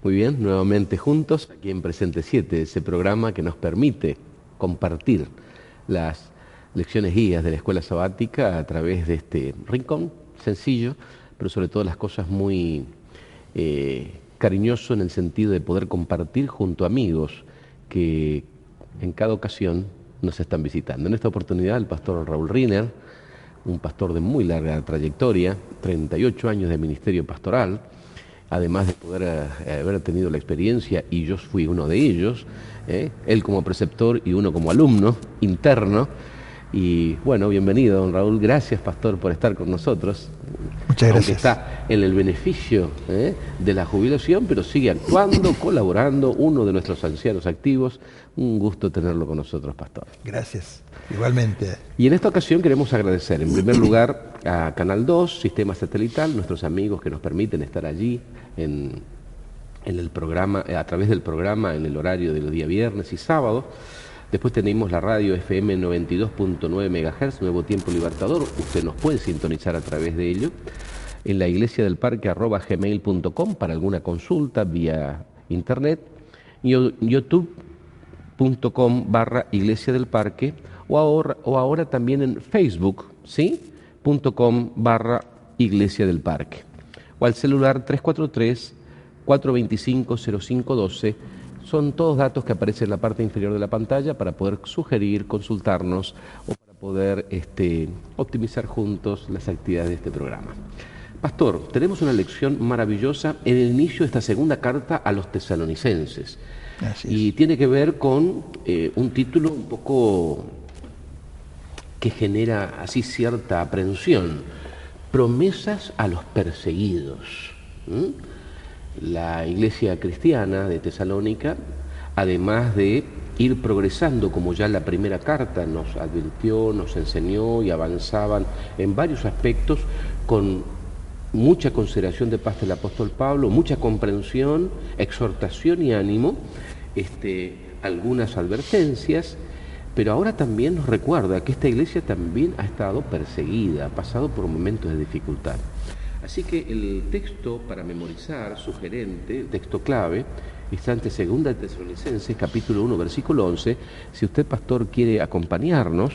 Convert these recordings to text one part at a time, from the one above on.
Muy bien, nuevamente juntos, aquí en Presente 7, ese programa que nos permite compartir las lecciones guías de la escuela sabática a través de este rincón sencillo, pero sobre todo las cosas muy cariñoso en el sentido de poder compartir junto a amigos que en cada ocasión nos están visitando. En esta oportunidad el pastor Raúl Riner, un pastor de muy larga trayectoria, 38 años de ministerio pastoral, además de poder haber tenido la experiencia, y yo fui uno de ellos, él como preceptor y uno como alumno interno. Y bueno, bienvenido, don Raúl. Gracias, pastor, por estar con nosotros. Muchas gracias. Aunque está en el beneficio de la jubilación, pero sigue actuando, colaborando, uno de nuestros ancianos activos. Un gusto tenerlo con nosotros, pastor. Gracias, igualmente. Y en esta ocasión queremos agradecer, en primer lugar, a Canal 2, Sistema Satelital, nuestros amigos que nos permiten estar allí en el programa, a través del programa en el horario de los días viernes y sábado. Después tenemos la radio FM 92.9 MHz, Nuevo Tiempo Libertador. Usted nos puede sintonizar a través de ello. En la iglesia del parque @gmail.com para alguna consulta vía internet. Y youtube.com/iglesia del parque o ahora también en Facebook, ¿sí? .com/iglesia del parque. O al celular 343-425-0512. Son todos datos que aparecen en la parte inferior de la pantalla para poder sugerir, consultarnos o para poder optimizar juntos las actividades de este programa. Pastor, tenemos una lección maravillosa en el inicio de esta segunda carta a los tesalonicenses. Y tiene que ver con un título un poco que genera así cierta aprensión. Promesas a los perseguidos. La iglesia cristiana de Tesalónica, además de ir progresando, como ya la primera carta nos advirtió, nos enseñó y avanzaban en varios aspectos con mucha consideración de parte del apóstol Pablo, mucha comprensión, exhortación y ánimo, algunas advertencias, pero ahora también nos recuerda que esta iglesia también ha estado perseguida, ha pasado por momentos de dificultad. Así que el texto para memorizar, sugerente, el texto clave, está ante 2 de Tesalonicenses, capítulo 1, versículo 11. Si usted, pastor, quiere acompañarnos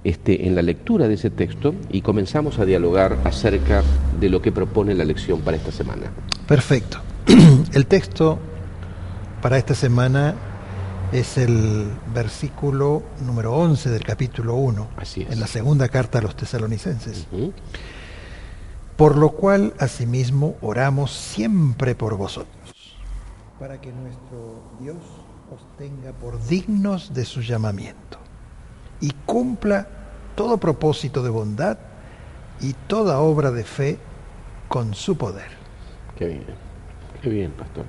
en la lectura de ese texto, y comenzamos a dialogar acerca de lo que propone la lección para esta semana. Perfecto. El texto para esta semana es el versículo número 11 del capítulo 1, Así es. En la segunda carta a los tesalonicenses. Por lo cual, asimismo, oramos siempre por vosotros, para que nuestro Dios os tenga por dignos de su llamamiento, y cumpla todo propósito de bondad y toda obra de fe con su poder. Qué bien, pastor.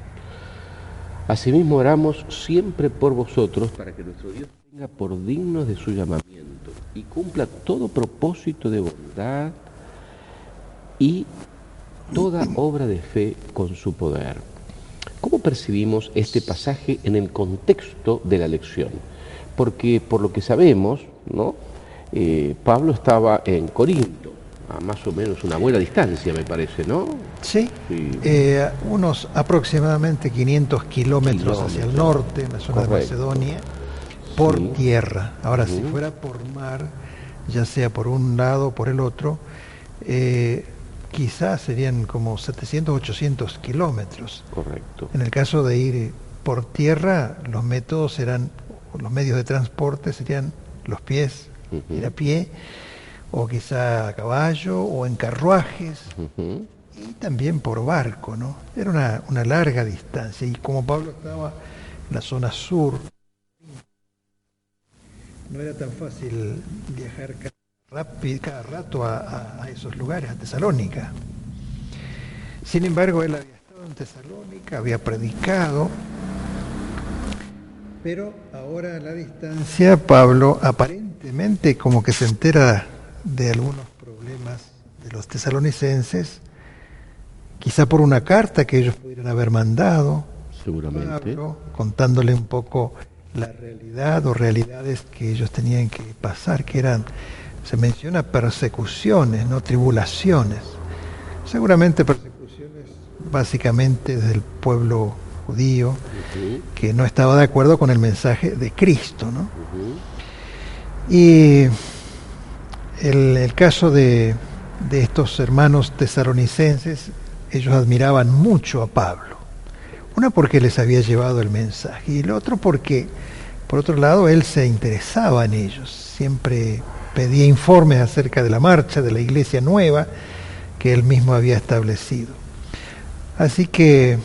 Asimismo oramos siempre por vosotros, para que nuestro Dios tenga por dignos de su llamamiento, y cumpla todo propósito de bondad y toda obra de fe con su poder. ¿Cómo percibimos este pasaje en el contexto de la lección? Porque por lo que sabemos, ¿no? Pablo estaba en Corinto, a más o menos una buena distancia, me parece, ¿no? Sí. Unos aproximadamente 500 kilómetros hacia el norte, en la zona de Macedonia, por tierra. Ahora, si fuera por mar, ya sea por un lado o por el otro, quizás serían como 700, 800 kilómetros. Correcto. En el caso de ir por tierra, los medios de transporte serían los pies, ir a pie, o quizá a caballo, o en carruajes, y también por barco, ¿no? Era una larga distancia, y como Pablo estaba en la zona sur, no era tan fácil viajar cada rato a esos lugares, a Tesalónica. Sin embargo, él había estado en Tesalónica, había predicado, pero ahora a la distancia Pablo aparentemente como que se entera de algunos problemas de los tesalonicenses, quizá por una carta que ellos pudieran haber mandado, seguramente, Pablo, contándole un poco la realidad o realidades que ellos tenían que pasar, que eran, se menciona persecuciones, no tribulaciones, seguramente persecuciones básicamente del pueblo judío, que no estaba de acuerdo con el mensaje de Cristo, ¿no? Y el caso de estos hermanos tesalonicenses, ellos admiraban mucho a Pablo. Una porque les había llevado el mensaje y el otro porque, por otro lado, él se interesaba en ellos. Siempre pedía informes acerca de la marcha de la iglesia nueva que él mismo había establecido. Así que,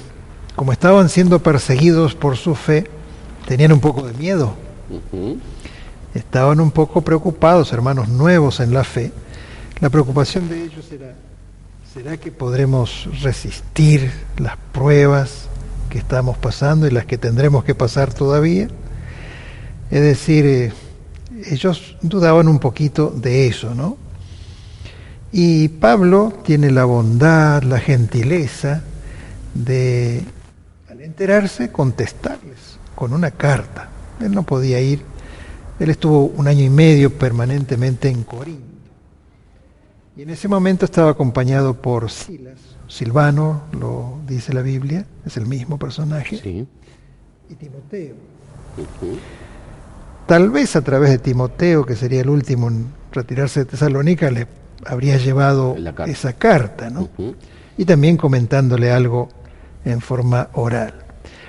como estaban siendo perseguidos por su fe, tenían un poco de miedo. Estaban un poco preocupados, hermanos nuevos en la fe. La preocupación de ellos era, ¿será que podremos resistir las pruebas que estamos pasando y las que tendremos que pasar todavía? Es decir, ellos dudaban un poquito de eso, ¿no? Y Pablo tiene la bondad, la gentileza de, al enterarse, contestarles con una carta. Él no podía ir, él estuvo 1 año y medio permanentemente en Corinto. Y en ese momento estaba acompañado por Silas, Silvano, lo dice la Biblia, es el mismo personaje, Sí. y Timoteo. Tal vez a través de Timoteo, que sería el último en retirarse de Tesalónica, le habría llevado esa carta, ¿no? Y también comentándole algo en forma oral.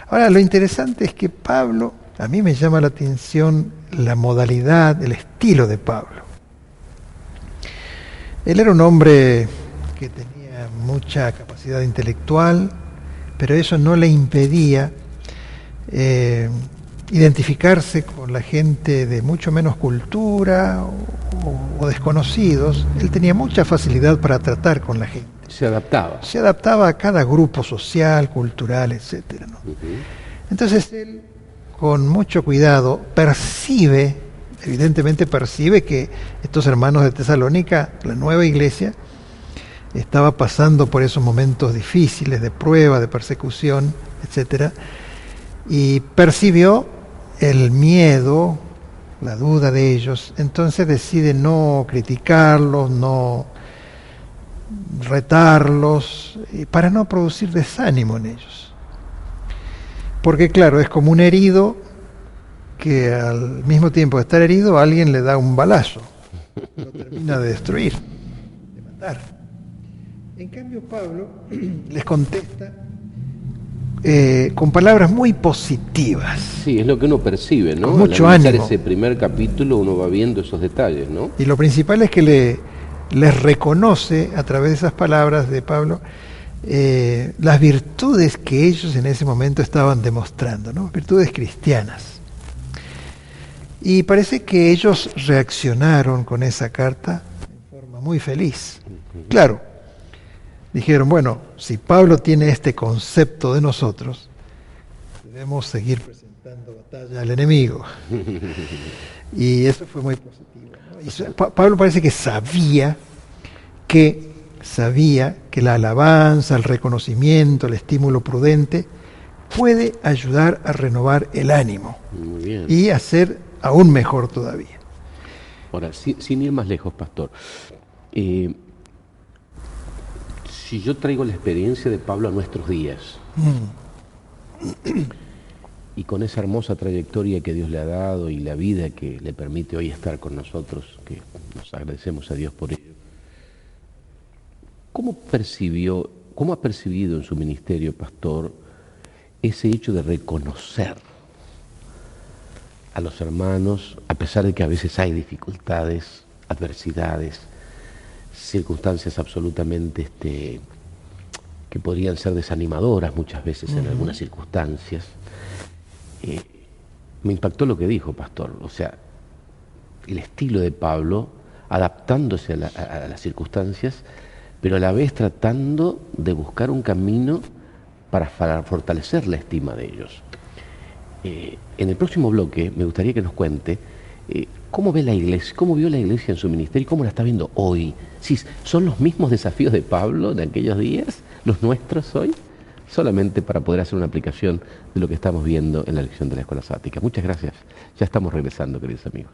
Ahora, lo interesante es que Pablo, a mí me llama la atención la modalidad, el estilo de Pablo. Él era un hombre que tenía mucha capacidad intelectual, pero eso no le impedía identificarse con la gente de mucho menos cultura o desconocidos. Él tenía mucha facilidad para tratar con la gente. Se adaptaba. Se adaptaba a cada grupo social, cultural, etcétera, ¿no? Entonces él, con mucho cuidado, evidentemente percibe que estos hermanos de Tesalónica, la nueva iglesia, estaba pasando por esos momentos difíciles de prueba, de persecución, etcétera, y percibió el miedo, la duda de ellos. Entonces decide no criticarlos, no retarlos, para no producir desánimo en ellos. Porque claro, es como un herido que al mismo tiempo de estar herido, alguien le da un balazo, lo termina de destruir, de matar. En cambio, Pablo les contesta con palabras muy positivas. Sí, es lo que uno percibe, ¿no? Con mucho Al analizar ánimo. ese primer capítulo uno va viendo esos detalles, ¿no? Y lo principal es que les reconoce a través de esas palabras de Pablo las virtudes que ellos en ese momento estaban demostrando, ¿no? Virtudes cristianas. Y parece que ellos reaccionaron con esa carta de forma muy feliz. Claro, dijeron, bueno, si Pablo tiene este concepto de nosotros, debemos seguir presentando batalla al enemigo. Y eso fue muy positivo, ¿no? Y Pablo parece que sabía que la alabanza, el reconocimiento, el estímulo prudente puede ayudar a renovar el ánimo. Muy bien. Y hacer aún mejor todavía. Ahora, sin ir más lejos, pastor, si yo traigo la experiencia de Pablo a nuestros días, y con esa hermosa trayectoria que Dios le ha dado y la vida que le permite hoy estar con nosotros, que nos agradecemos a Dios por ello, ¿cómo ha percibido en su ministerio, pastor, ese hecho de reconocer a los hermanos, a pesar de que a veces hay dificultades, adversidades, circunstancias absolutamente que podrían ser desanimadoras muchas veces en algunas circunstancias? Me impactó lo que dijo, pastor, o sea, el estilo de Pablo, adaptándose a las circunstancias, pero a la vez tratando de buscar un camino para fortalecer la estima de ellos. En el próximo bloque me gustaría que nos cuente cómo ve la iglesia, cómo vio la iglesia en su ministerio y cómo la está viendo hoy. ¿Sí, son los mismos desafíos de Pablo de aquellos días, los nuestros hoy? Solamente para poder hacer una aplicación de lo que estamos viendo en la lección de la Escuela Sabática. Muchas gracias. Ya estamos regresando, queridos amigos.